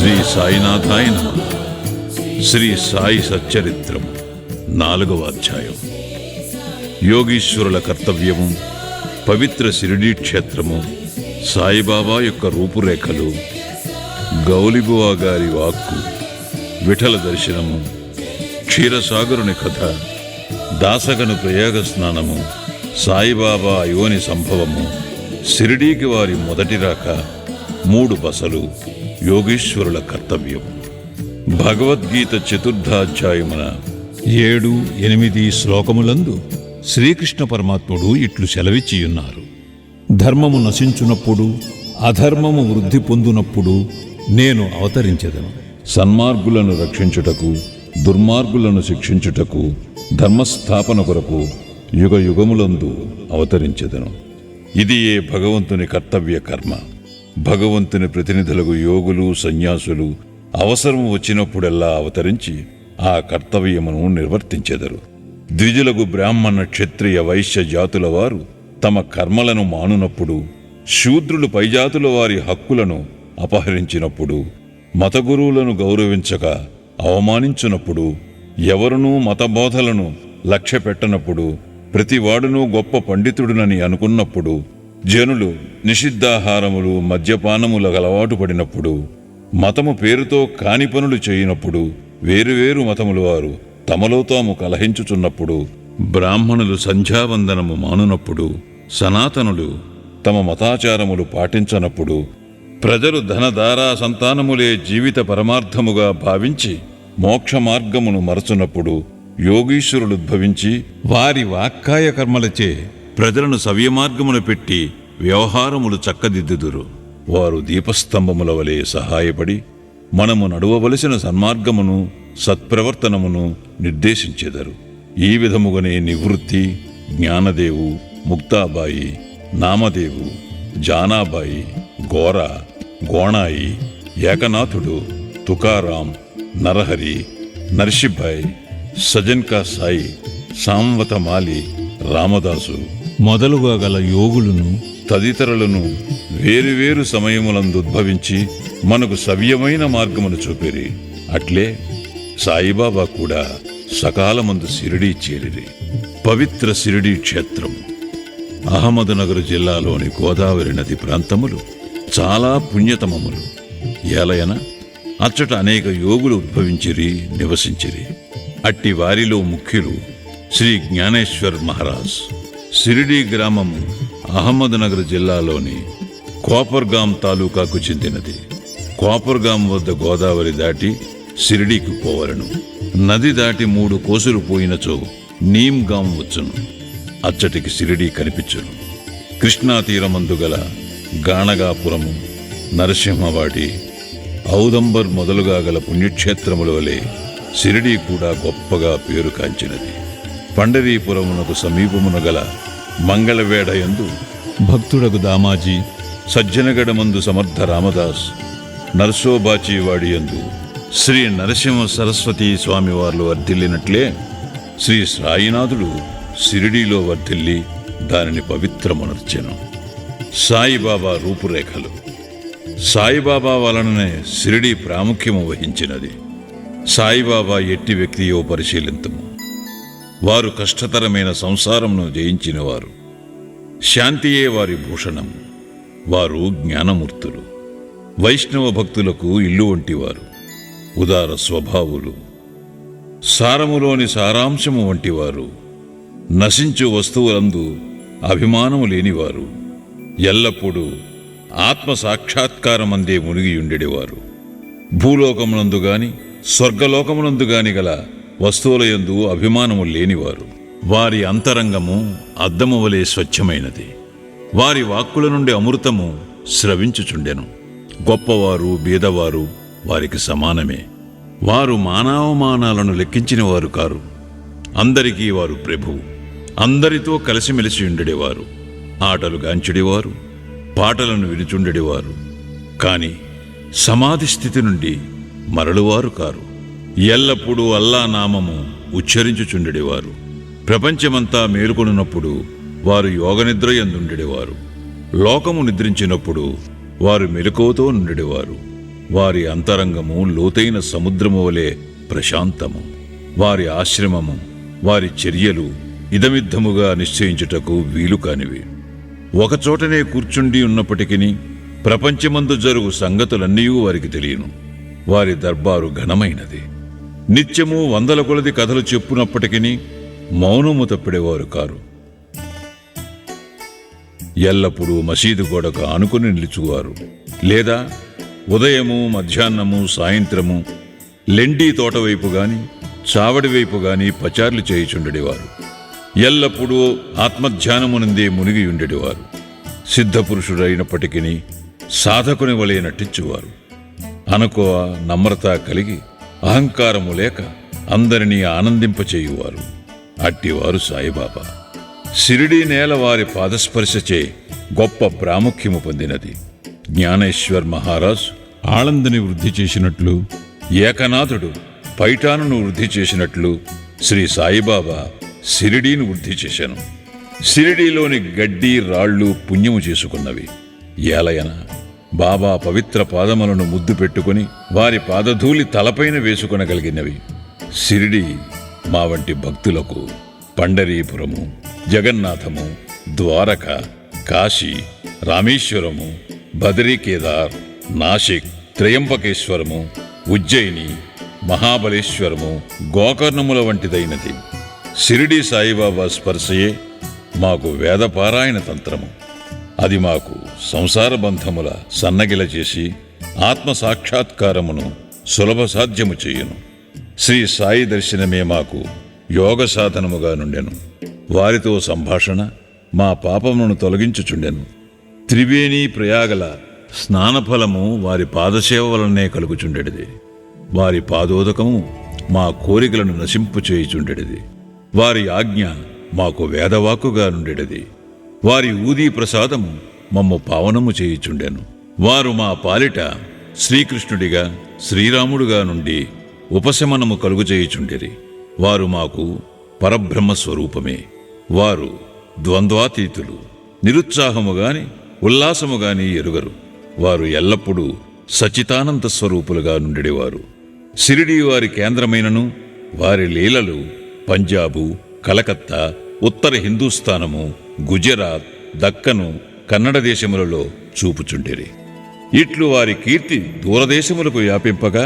శ్రీ సాయినాథాయ నమః. శ్రీ సాయి సచ్చరిత్రం 4వ అధ్యాయం. యోగీశ్వరుల కర్తవ్యము, పవిత్ర షిరిడీ క్షేత్రము, సాయిబాబా యొక్క రూపురేఖలు, గౌలిబువా గారి వాక్కు, విఠల దర్శనము, క్షీరసాగరుని కథ, దాసగను ప్రయాగ స్నానము, సాయిబాబా యోని సంభవము, షిరిడీకి వారి మొదటి రాక, 3 బసలు, యోగీశ్వరుల కర్తవ్యం. భగవద్గీత 4వ అధ్యాయమున 7-8 శ్లోకములందు శ్రీకృష్ణ పరమాత్ముడు ఇట్లు సెలవిచ్చియున్నారు: ధర్మము నశించునప్పుడు, అధర్మము వృద్ధి పొందునప్పుడు నేను అవతరించెదను. సన్మార్గులను రక్షించుటకు, దుర్మార్గులను శిక్షించుటకు, ధర్మస్థాపన కొరకు యుగ యుగములందు అవతరించెదను. ఇది ఏ భగవంతుని కర్తవ్య కర్మ. భగవంతుని ప్రతినిధులకు యోగులు, సన్యాసులు అవసరం వచ్చినప్పుడెల్లా అవతరించి ఆ కర్తవ్యమును నిర్వర్తించెదరు. ద్విజులకు బ్రాహ్మణ, క్షత్రియ, వైశ్య జాతుల వారు తమ కర్మలను మానునప్పుడు, శూద్రులు పైజాతుల వారి హక్కులను అపహరించినప్పుడు, మతగురువులను గౌరవించక అవమానించునప్పుడు, ఎవరునూ మతబోధలను లక్ష్య పెట్టనప్పుడు, ప్రతివాడునూ గొప్ప పండితుడునని అనుకున్నప్పుడు, జనులు నిషిద్ధాహారములు, మద్యపానములకు అలవాటు పడినప్పుడు, మతము పేరుతో కాని పనులు చేయనప్పుడు, వేరువేరు మతముల వారు తమలో తాము కలహించుచున్నప్పుడు, బ్రాహ్మణులు సంధ్యావందనము మానునప్పుడు, సనాతనులు తమ మతాచారములు పాటించనప్పుడు, ప్రజలు ధనధారా సంతానములే జీవిత పరమార్థముగా భావించి మోక్ష మార్గమును మరచునప్పుడు, యోగీశ్వరులుద్భవించి వారి వాక్కాయ కర్మలచే ప్రజలను సవ్యమార్గమున పెట్టి వ్యవహారములు చక్కదిద్దుదురు. వారు దీపస్తంభముల వలె సహాయపడి మనము నడువవలసిన సన్మార్గమును, సత్ప్రవర్తనమును నిర్దేశించెదరు. ఈ విధముగానే నివృత్తి, జ్ఞానదేవు, ముక్తాబాయి, నామదేవు, జానాబాయి, గోర, గోణాయి, ఏకనాథుడు, తుకారాం, నరహరి, నర్షిభాయ్, సజన్కా సాయి, సాంవతమాలి, రామదాసు మొదలుగా గల యోగులను తదితరులను వేరువేరు సమయములందు ఉద్భవించి మనకు సవ్యమైన మార్గమును చూపిరి. అట్లే సాయిబాబా కూడా సకాలమందు షిరిడీ చేరిరి. పవిత్ర షిరిడీ క్షేత్రం అహ్మద్నగర్ జిల్లాలోని గోదావరి నది ప్రాంతములు చాలా పుణ్యతమములు. ఏలయన అచ్చట అనేక యోగులు ఉద్భవించిరి, నివసించిరి. అట్టి వారిలో ముఖ్యులు శ్రీ జ్ఞానేశ్వర్ మహారాజ్. షిరిడీ గ్రామము అహ్మద్నగర్ జిల్లాలోని కోపర్గాం తాలూకాకు చెందినది. కోపర్గాం వద్ద గోదావరి దాటి షిరిడీకి పోవలను. నది దాటి 3 కోసులు పోయినచో నీమ్గాం వచ్చును. అచ్చటికి షిరిడీ కనిపించును. కృష్ణా తీరమందు గల గాణగాపురము, నరసింహవాడి, ఔదంబర్ మొదలుగా గల పుణ్యక్షేత్రముల వలె షిరిడీ కూడా గొప్పగా పేరు కాంచినది. పండరీపురమునకు సమీపమున గల మంగళవేఢయందు భక్తుడకు దామాజీ, సజ్జనగడమందు సమర్థ రామదాస్, నర్సోబాచీవాడియందు శ్రీ నరసింహ సరస్వతీ స్వామివార్లు వర్ధిల్లినట్లే శ్రీ సాయినాథుడు షిరిడీలో వర్ధిల్లి దానిని పవిత్రమునర్చెను. సాయిబాబా రూపురేఖలు. సాయిబాబా వలననే షిరిడీ ప్రాముఖ్యము వహించినది. సాయిబాబా ఎట్టి వ్యక్తియో పరిశీలింతుము. వారు కష్టతరమైన సంసారమును జయించినవారు. శాంతియే వారి భూషణం. వారు జ్ఞానమూర్తులు. వైష్ణవ భక్తులకు ఇల్లు వంటివారు. ఉదార స్వభావులు. సారములోని సారాంశము వంటివారు. నశించు వస్తువులందు అభిమానము లేనివారు. ఎల్లప్పుడూ ఆత్మ సాక్షాత్కారమందే మునిగియుండెడివారు. భూలోకమునందు గాని స్వర్గలోకమునందు గాని గల వస్తువులయందు అభిమానము లేనివారు. వారి అంతరంగము అద్దము వలె స్వచ్ఛమైనది. వారి వాక్కుల నుండి అమృతము స్రవించుచుండెను. గొప్పవారు, బీదవారు వారికి సమానమే. వారు మానవమానాలను లెక్కించిన వారు కారు. అందరికీ వారు ప్రభువు. అందరితో కలిసిమెలిసి ఉండేవారు. ఆటలు గాంచెడివారు, పాటలను వినుచుండెడివారు. కాని సమాధి స్థితి నుండి మరలువారు కారు. ఎల్లప్పుడూ అల్లా నామము ఉచ్చరించుచుండెడివారు. ప్రపంచమంతా మేలుకొనున్నప్పుడు వారు యోగనిద్ర యందుండెడివారు. లోకము నిద్రించినప్పుడు వారు మెలకువతో నుండెడివారు. వారి అంతరంగము లోతైన సముద్రము వలె ప్రశాంతము. వారి ఆశ్రమము, వారి చర్యలు ఇదమిద్దముగా నిశ్చయించుటకు వీలు కానివి. ఒకచోటనే కూర్చుండి ఉన్నప్పటికీ ప్రపంచమందు జరుగు సంగతులన్నీ వారికి తెలియను. వారి దర్బారు ఘనమైనది. నిత్యము వందల కొలది కథలు చెప్పునప్పటికీ మౌనము తప్పిడేవారు కారు. ఎల్లప్పుడూ మసీదు గోడకు ఆనుకుని నిలుచువారు, లేదా ఉదయము, మధ్యాహ్నము, సాయంత్రము లెండి తోట వైపు గాని చావడి వైపు గాని పచార్లు చేయుచుండెడివారు. ఎల్లప్పుడూ ఆత్మధ్యానమునందే మునిగి ఉండేవారు. సిద్ధపురుషుడైనప్పటికీ సాధకుని వలె నటించువారు. అనుకోవ, నమ్రత కలిగి అహంకారము లేక అందరినీ ఆనందింపచేయువారు. అట్టివారు సాయిబాబా. షిరిడీ నేల వారి పాదస్పర్శచే గొప్ప ప్రాముఖ్యము పొందినది. జ్ఞానేశ్వర్ మహారాజ్ ఆళందని వృద్ధి చేసినట్లు, ఏకనాథుడు పైఠానును వృద్ధి చేసినట్లు శ్రీ సాయిబాబా షిరిడీని వృద్ధి చేశాను. షిరిడీలోని గడ్డి రాళ్లు పుణ్యము చేసుకున్నవి. ఏలయన బాబా పవిత్ర పాదములను ముద్దు పెట్టుకుని వారి పాదధూళి తలపైన వేసుకొనగలిగినవి. షిరిడీ మా వంటి భక్తులకు పండరీపురము, జగన్నాథము, ద్వారక, కాశీ, రామేశ్వరము, బదరీ కేదార్, నాసిక్, త్రయంబకేశ్వరము, ఉజ్జయిని, మహాబలేశ్వరము, గోకర్ణముల వంటిదైనది. షిరిడీ సాయిబాబా స్పర్శయే మాకు వేదపారాయణ తంత్రము. అది మాకు సంసార బంధముల సన్నగిల చేసి ఆత్మ సాక్షాత్కారమును సులభ సాధ్యము చేయును. శ్రీ సాయి దర్శనమే మాకు యోగ సాధనముగా నుండెను. వారితో సంభాషణ మా పాపమును తొలగించుచుండెను. త్రివేణి ప్రయాగల స్నానఫలము వారి పాదసేవ వలనే కలుగుచుండెడిది. వారి పాదోదకము మా కోరికలను నశింపుచేయుచుండెడిది. వారి ఆజ్ఞ మాకు వేదవాక్కుగా నుండెడిది. వారి ఊదీ ప్రసాదము మమ్ము పావనము చేయుచుండెను. వారు మా పాలిట శ్రీకృష్ణుడిగా, శ్రీరాముడుగా నుండి ఉపశమనము కలుగుచేయుచుండిరి. వారు మాకు పరబ్రహ్మ స్వరూపమే. వారు ద్వంద్వాతీతులు. నిరుత్సాహము గాని ఉల్లాసము గాని ఎరుగరు. వారు ఎల్లప్పుడూ సచితానంద స్వరూపులుగా నుండెడివారు. షిరిడీ వారి కేంద్రమైనను వారి లీలలు పంజాబు, కలకత్తా, ఉత్తర హిందూస్థానము, గుజరాత్, దక్కను, కన్నడ దేశములలో చూపుచుండిరి. ఇట్లు వారి కీర్తి దూరదేశములకు వ్యాపింపగా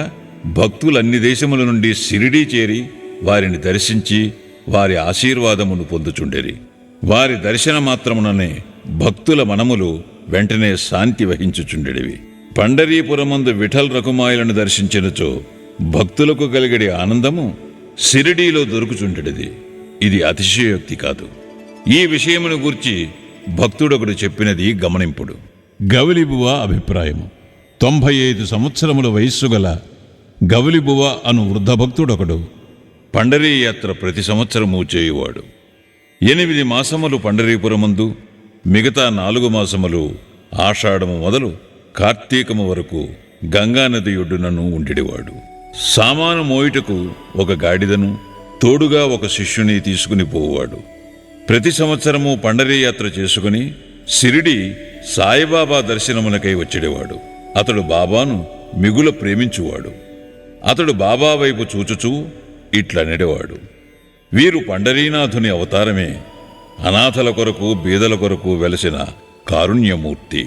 భక్తులన్ని దేశముల నుండి షిరిడీ చేరి వారిని దర్శించి వారి ఆశీర్వాదమును పొందుచుండిరి. వారి దర్శన మాత్రముననే భక్తుల మనములు వెంటనే శాంతి వహించుచుండెడివి. పండరీపురమందు విఠల్ రకుమాయులను దర్శించినచో భక్తులకు కలిగడి ఆనందము షిరిడీలో దొరుకుచుండెడిది. ఇది అతిశయోక్తి కాదు. ఈ విషయమును గూర్చి భక్తుడొకడు చెప్పినది గమనింపుడు. గౌలిబువ అభిప్రాయము. 95 సంవత్సరముల వయస్సు గల గౌలిబువ అను వృద్ధ భక్తుడొకడు పండరీ యాత్ర ప్రతి సంవత్సరము చేయువాడు. 8 మాసములు పండరీపురమందు, మిగతా 4 మాసములు ఆషాఢము మొదలు కార్తీకము వరకు గంగానది ఒడ్డునను ఉండిడివాడు. సామాను మోయుటకు ఒక గాడిదను, తోడుగా ఒక శిష్యుని తీసుకుని పోవాడు. ప్రతి సంవత్సరము పండరీ యాత్ర చేసుకుని షిరిడీ సాయిబాబా దర్శనమునకై వచ్చేవాడు. అతడు బాబాను మిగుల ప్రేమించువాడు. అతడు బాబా వైపు చూచుచూ ఇట్లనెడవాడు: వీరు పండరీనాథుని అవతారమే. అనాథల కొరకు, బీదల కొరకు వెలసిన కారుణ్యమూర్తి.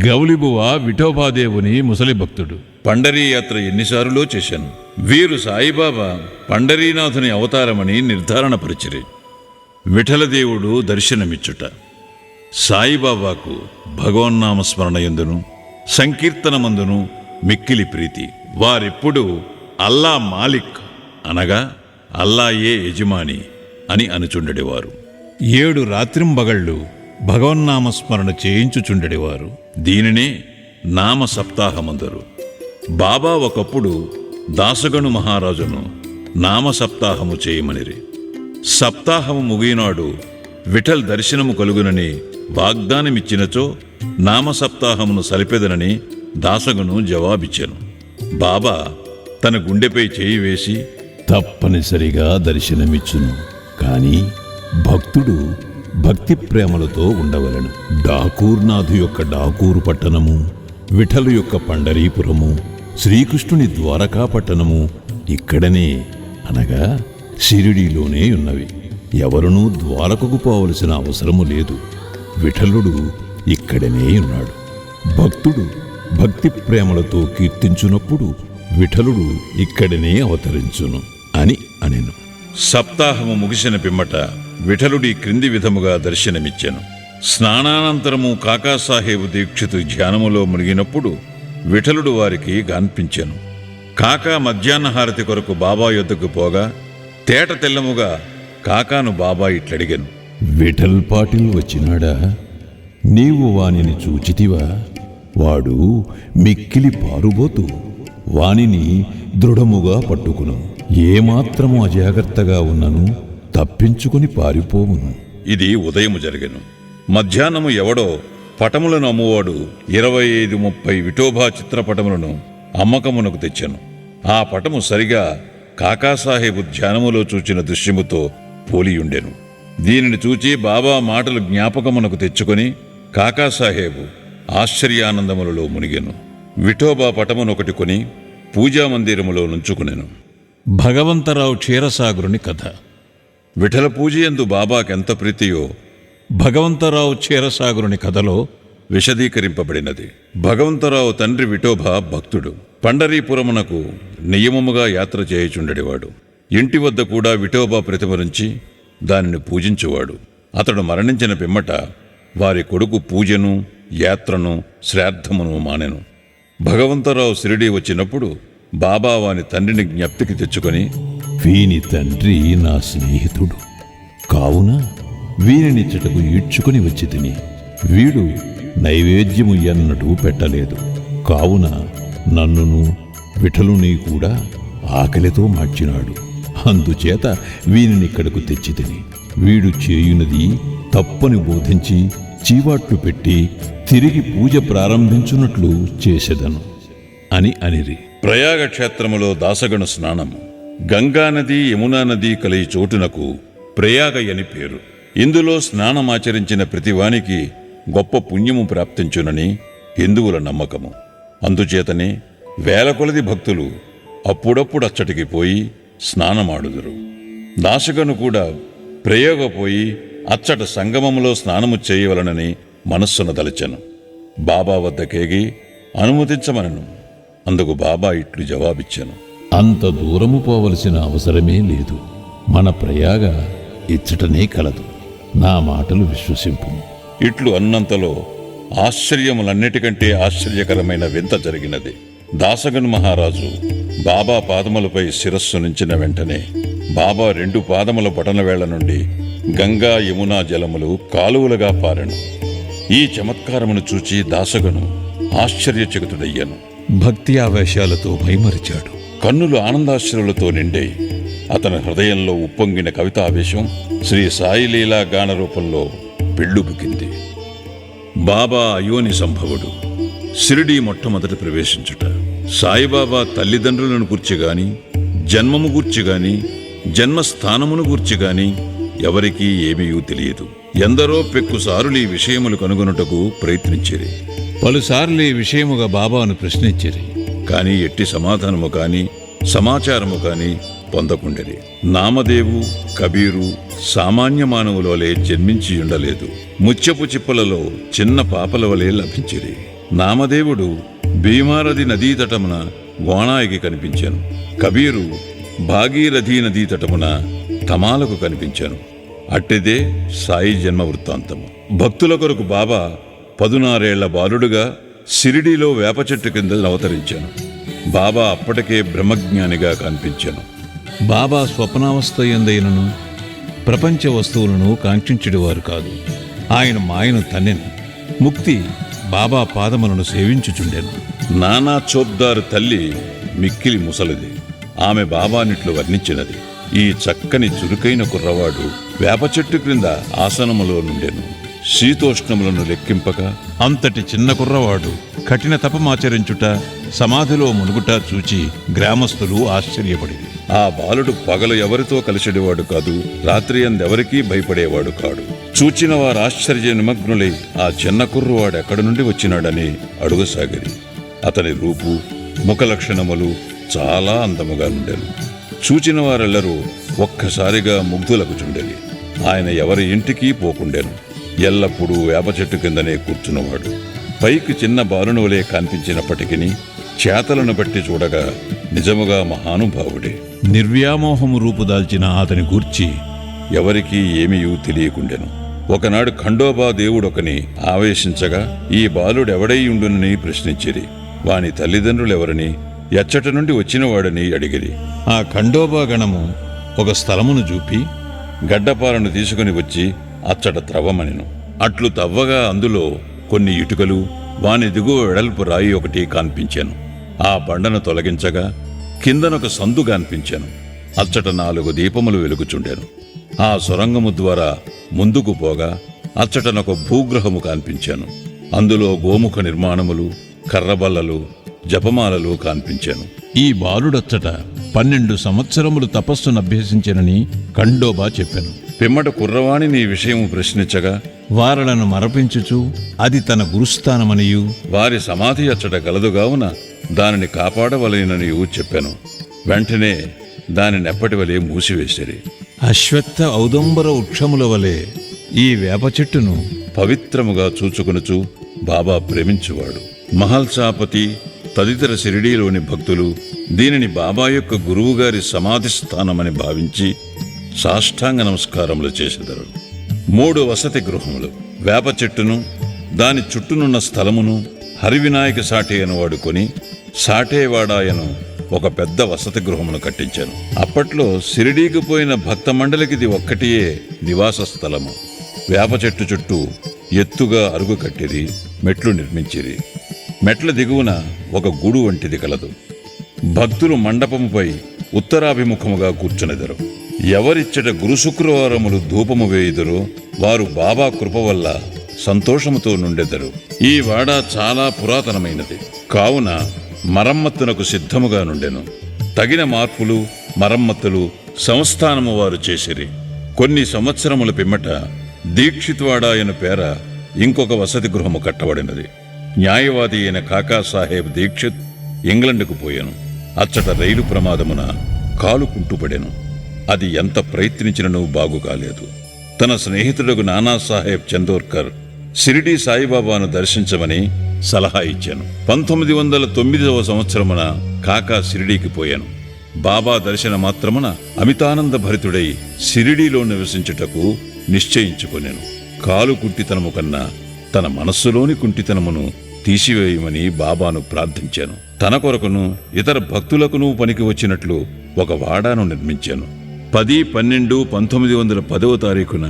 గౌలిబువ విఠోబాదేవుని ముసలి భక్తుడు. పండరీ యాత్ర ఎన్నిసార్లో చేశాను. వీరు సాయిబాబా పండరీనాథుని అవతారమని నిర్ధారణ పరిచిరి. విఠలదేవుడు దర్శనమిచ్చుట. సాయిబాబాకు భగవన్నామస్మరణ యందును సంకీర్తనమందును మిక్కిలి ప్రీతి. వారెప్పుడు అల్లా మాలిక్ అనగా అల్లాయే యజమాని అని అనుచుండెడివారు. 7 రాత్రింబగళ్ళు భగవన్నామస్మరణ చేయించుచుండెడివారు. దీనినే నామ సప్తాహమందరు. బాబా ఒకప్పుడు దాసగను మహారాజును నామ సప్తాహము చేయమనిరి. సప్తాహము ముగినాడు విఠల్ దర్శనము కలుగునని వాగ్దానమిచ్చినచో నామ సప్తాహమును సలిపెదనని దాసగను జవాబిచ్చెను. బాబా తన గుండెపై చేయి వేసి, తప్పనిసరిగా దర్శనమిచ్చును, కాని భక్తుడు భక్తి ప్రేమలతో ఉండవలెను. డాకూర్నాథు యొక్క డాకూరు పట్టణము, విఠలు యొక్క పండరీపురము, శ్రీకృష్ణుని ద్వారకా పట్టణము ఇక్కడనే అనగా షిరిడీలోనే ఉన్నవి. ఎవరునూ ద్వారకకు పోవలసిన అవసరము లేదు. విఠలుడు ఇక్కడనే ఉన్నాడు. భక్తుడు భక్తి ప్రేమలతో కీర్తించునప్పుడు విఠలుడు ఇక్కడనే అవతరించును అని అనెను. సప్తాహము ముగిసిన పిమ్మట విఠలుడి క్రింది విధముగా దర్శనమిచ్చెను. స్నానానంతరము కాకాసాహేబు దీక్షితు ధ్యానములో మునిగినప్పుడు విఠలుడు వారికి గాన్పించెను. కాకా మధ్యాహ్నహారతి కొరకు బాబా యొద్దకు పోగా తేట తెల్లముగా కాకాను బాబా ఇట్లడిగెను. విఠల్ పాటిల్ వచ్చినాడా? నీవు వానిని చూచితివా? వాడు మిక్కిలి పారుబోతు. వానిని దృఢముగా పట్టుకును. ఏమాత్రము అజాగ్రత్తగా ఉన్నను తప్పించుకుని పారిపోవును. ఇది ఉదయము జరిగెను. మధ్యాహ్నము ఎవడో పటములను అమ్మువాడు 25-30 విఠోబా చిత్రపటములను అమ్మకమునకు తెచ్చెను. ఆ పటము సరిగా కాకాసాహేబు ధ్యానములో చూచిన దృశ్యముతో పోలియుండెను. దీనిని చూచి బాబా మాటలు జ్ఞాపకమునకు తెచ్చుకొని కాకాసాహేబు ఆశ్చర్యానందములలో మునిగెను. విఠోబా పటమునొకటి కొని పూజామందిరములో నుంచుకునెను. భగవంతరావు క్షీరసాగరుని కథ. విఠల పూజయందు బాబాకెంత ప్రీతియో భగవంతరావు క్షీరసాగరుని కథలో విశదీకరింపబడినది. భగవంతరావు తండ్రి విఠోబా భక్తుడు. పండరీపురమునకు నియమముగా యాత్ర చేయుచుండెడివాడు. ఇంటి వద్ద కూడా విఠోబా ప్రతిమరించి దానిని పూజించువాడు. అతడు మరణించిన పిమ్మట వారి కొడుకు పూజను, యాత్రను, శ్రాద్ధమును మానెను. భగవంతరావు షిరిడీ వచ్చినప్పుడు బాబా వాని తండ్రిని జ్ఞప్తికి తెచ్చుకొని, వీని తండ్రి నా స్నేహితుడు కావున వీనినిచ్చటకు ఈడ్చుకుని వచ్చి తిని, వీడు నైవేద్యము ఎన్నటూ పెట్టలేదు. కావున నన్నును విఠలుని కూడా ఆకలితో మార్చినాడు. అందుచేత వీనినిక్కడకు తెచ్చి తిని, వీడు చేయునది తప్పని బోధించి చీవాట్లు పెట్టి తిరిగి పూజ ప్రారంభించున్నట్లు చేసెదను అని అనిరి. ప్రయాగ క్షేత్రములో దాసగణ స్నానము. గంగానది, యమునా నది కలిగి చోటునకు ప్రయాగ అని పేరు. ఇందులో స్నానమాచరించిన ప్రతివానికి గొప్ప పుణ్యము ప్రాప్తించునని హిందువుల నమ్మకము. అందుచేతనే వేల కొలది భక్తులు అప్పుడప్పుడు అచ్చటికి పోయి స్నానమాడుదురు. దాసగను కూడా ప్రయోగ పోయి అచ్చట సంగమములో స్నానము చేయవలనని మనస్సును దలచెను. బాబా వద్దకేగి అనుమతించమనను. అందుకు బాబా ఇట్లు జవాబిచ్చెను. అంత దూరము పోవలసిన అవసరమే లేదు. మన ప్రయాగ ఇచ్చటనే కలదు. నా మాటలు విశ్వసింపు. ఇట్లు అన్నంతలో ఆశ్చర్యములన్నిటికంటే ఆశ్చర్యకరమైన వింత జరిగినది. దాసగను మహారాజు బాబా పాదములపై శిరస్సు నుంచిన వెంటనే బాబా 2 పాదముల బొటనవేళ్ల నుండి గంగా, యమునా జలములు కాలువలుగా పారెను. ఈ చమత్కారమును చూచి దాసగను ఆశ్చర్యచకితుడయ్యను. భక్తి ఆవేశాలతో మైమరిచాడు. కన్నులు ఆనందాశ్రులతో నిండే అతని హృదయంలో ఉప్పొంగిన కవితావేశం శ్రీ సాయిలీలా గాన రూపంలో పెళ్ళుబుకింది. బాబా అయోని సంభవుడు. షిరిడీ మొట్టమొదట ప్రవేశించుట. సాయిబాబా తల్లిదండ్రులను గూర్చిగాని, జన్మము గూర్చిగాని, జన్మస్థానమును గూర్చిగాని ఎవరికీ ఏమీ తెలియదు. ఎందరో పెక్కుసారులు ఈ విషయములు కనుగొనుటకు ప్రయత్నించిరి. పలుసార్లు ఈ విషయముగా బాబాను ప్రశ్నించిరి. కాని ఎట్టి సమాధానము కాని, సమాచారము కాని పొందకుండెరి. నామదేవు, కబీరు సామాన్య మానవులవలే జన్మించి ఉండలేదు. ముత్యపు చిప్పలలో చిన్న పాపల వలె లభించిరి. నామదేవుడు భీమారథి నదీ తటమున గోణాయికి కనిపించాను. కబీరు భాగీరథీ నదీ తటమున తమాలకు కనిపించాను. అట్టిదే సాయి జన్మ వృత్తాంతము. భక్తుల కొరకు బాబా 16 ఏళ్ల బాలుడుగా షిరిడీలో వేప చెట్టు కింద అవతరించాను. బాబా అప్పటికే బ్రహ్మజ్ఞానిగా కనిపించాను. బాబా స్వప్నావస్థ ఎందైనను ప్రపంచ వస్తువులను కాంక్షించుడివారు కాదు. ఆయన మాయను తన్నెను. ముక్తి బాబా పాదములను సేవించుచుండెను. నానా చోద్దారు తల్లి మిక్కిలి ముసలిది. ఆమె బాబానిట్లు వర్ణించినది. ఈ చక్కని చురుకైన కుర్రవాడు వేప చెట్టు క్రింద ఆసనములో నుండెను. శీతోష్ణములను లెక్కింపక అంతటి చిన్న కుర్రవాడు కఠిన తపమాచరించుట, సమాధిలో మునుగుట చూచి గ్రామస్తులు ఆశ్చర్యపడిరి. ఆ బాలుడు పగలు ఎవరితో కలిసిడివాడు కాదు, రాత్రి అందెవరికీ భయపడేవాడు కాడు. చూచిన వారు ఆశ్చర్య నిమగ్నులై ఆ చిన్న కుర్రవాడు ఎక్కడి నుండి వచ్చినాడని అడుగసాగిరి. అతని రూపు, ముఖలక్షణములు చాలా అందముగా నుండెను. చూచిన వారెల్లరూ ఒక్కసారిగా ముగ్ధులగుచుండెని. ఆయన ఎవరి ఇంటికి పోకుండెను. ఎల్లప్పుడూ వేప చెట్టు కిందనే కూర్చున్నవాడు. పైకి చిన్న బాలునవలే కనిపించినప్పటికీ చేతలను బట్టి చూడగా నిజముగా మహానుభావుడే. నిర్వ్యామోహము రూపుదాల్చిన అతని గూర్చి ఎవరికీ ఏమీయూ తెలియకుండెను. ఒకనాడు ఖండోబా దేవుడొకని ఆవేశించగా ఈ బాలుడెవడై ఉండునని ప్రశ్నించిరి. వాని తల్లిదండ్రులెవరని, ఎచ్చట నుండి వచ్చినవాడని అడిగిరి. ఆ ఖండోబా గణము ఒక స్థలమును చూపి గడ్డపాలను తీసుకుని వచ్చి అచ్చట త్రవ్వమనెను. అట్లు తవ్వగా అందులో కొన్ని ఇటుకలు, వాని దిగువ వెడల్పు రాయి ఒకటి కనిపించాను. ఆ బండను తొలగించగా కిందనొక సందు కనిపించాను. అచ్చట 4 దీపములు వెలుగుచుండెను. ఆ సొరంగము ద్వారా ముందుకు పోగా అచ్చటనొక భూగ్రహము కనిపించాను. అందులో గోముఖ నిర్మాణములు, కర్రబల్లలు, జపమాలలు కనిపించాను. ఈ బాలుడచ్చట 12 సంవత్సరములు తపస్సును అభ్యసించెనని ఖండోబా చెప్పెను. పిమ్మట కుర్రవాణి నీ విషయము ప్రశ్నించగా వారలను మరపించుచు అది తన గురుస్థానమనియు వారి సమాధి అచ్చట గలదుగావున దానిని కాపాడవలెననియు చెప్పాను. వెంటనే దానినెప్పటివలే మూసివేసిరి. అశ్వత్థ ఔదంబర వృక్షముల వలె ఈ వేప చెట్టును పవిత్రముగా చూచుకొనుచు బాబా ప్రేమించువాడు. మహల్సాపతి తదితర షిరిడీలోని భక్తులు దీనిని బాబా యొక్క గురువుగారి సమాధి స్థానమని భావించి సాష్టాంగ నమస్కారములు చేసెదరు. 3 వసతి గృహములు, వేప చెట్టును దాని చుట్టూనున్న స్థలమును హరివినాయక సాటే అనువాడు కొని సాటేవాడాయను ఒక పెద్ద వసతి గృహమును కట్టించాను. అప్పట్లో షిరిడీకి పోయిన భక్త మండలికిది ఒక్కటియే నివాస స్థలము. వేప చెట్టు చుట్టూ ఎత్తుగా అరుగు కట్టిరి, మెట్లు నిర్మించిరి. మెట్ల దిగువన ఒక గూడు వంటిది కలదు. భక్తులు మండపముపై ఉత్తరాభిముఖముగా కూర్చునెదరు. ఎవరిచ్చట గురు శుక్రవారములు ధూపము వేయుదరో వారు బాబా కృప వల్ల సంతోషముతో నుండెదరు. ఈ వాడ చాలా పురాతనమైనది కావున మరమ్మత్తునకు సిద్ధముగా నుండెను. తగిన మార్పులు, మరమ్మత్తులు సంస్థానము వారు చేసిరి. కొన్ని సంవత్సరముల పిమ్మట దీక్షిత్వాడాయన పేర ఇంకొక వసతి గృహము కట్టబడినది. న్యాయవాది అయిన కాకాసాహెబ్ దీక్షిత్ ఇంగ్లండ్కు పోయాను. అచ్చట రైలు ప్రమాదమున కాలు కుంటుపడెను. అది ఎంత ప్రయత్నించినను బాగు కాలేదు. తన స్నేహితుడకు నానాసాహెబ్ చందోర్కర్ షిరిడీ సాయిబాబాను దర్శించమని సలహా ఇచ్చాను. 1909వ సంవత్సరమున కాకా షిరిడీకి పోయాను. బాబా దర్శన మాత్రమున అమితానంద భరితుడై షిరిడీలో నివసించుటకు నిశ్చయించుకొనెను. కాలు కుంటితనము కన్నా తన మనస్సులోని కుంటితనమును తీసివేయమని బాబాను ప్రార్థించాను. తన కొరకును ఇతర భక్తులకును పనికి వచ్చినట్లు ఒక వాడాను నిర్మించాను. 10-12-1910వ తారీఖున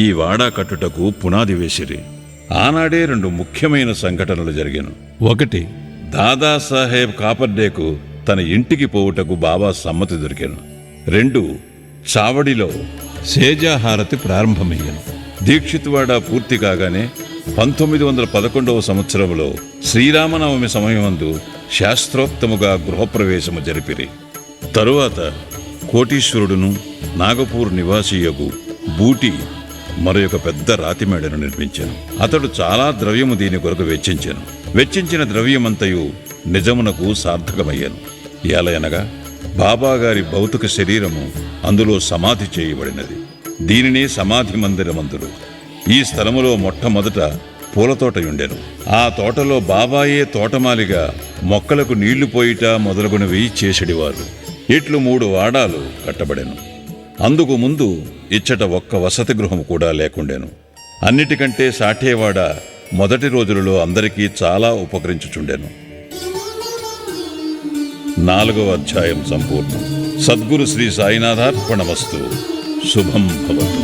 ఈ వాడా కట్టుటకు పునాది వేసిరి. ఆనాడే 2 ముఖ్యమైన సంఘటనలు జరిగాను. 1 దాదాసాహెబ్ కాపర్డేకు తన ఇంటికి పోవుటకు బాబా సమ్మతి దొరికాను. 2 చావడిలో సేజాహారతి ప్రారంభమయ్యను. దీక్షిత్వాడ పూర్తి కాగానే 1911వ సంవత్సరంలో శ్రీరామనవమి సమయమందు శాస్త్రోక్తముగా గృహప్రవేశము జరిపిరి. తరువాత కోటీశ్వరుడును నాగపూర్ నివాసియగు బూటి మరొక పెద్ద రాతిమేడను నిర్మించాను. అతడు చాలా ద్రవ్యము దీని కొరకు వెచ్చించాను. వెచ్చించిన ద్రవ్యమంతయు నిజమునకు సార్థకమయ్యాను. ఏలయనగా బాబాగారి భౌతిక శరీరము అందులో సమాధి చేయబడినది. దీనినే సమాధి మందిరమందురు. ఈ స్థలములో మొట్టమొదట పూలతోటయుండెను. ఆ తోటలో బాబాయే తోటమాలిగా మొక్కలకు నీళ్లు పోయిట మొదలగునవి చేసెడివారు. ఇట్లు 3 వాడాలు కట్టబడెను. అందుకు ముందు ఇచ్చట ఒక్క వసతి గృహము కూడా లేకుండెను. అన్నిటికంటే సాఠేవాడ మొదటి రోజులలో అందరికీ చాలా ఉపకరించుచుండెను. 4వ అధ్యాయం సంపూర్ణం. సద్గురు శ్రీ సాయినాథార్పణమస్తు. శుభం భవతు.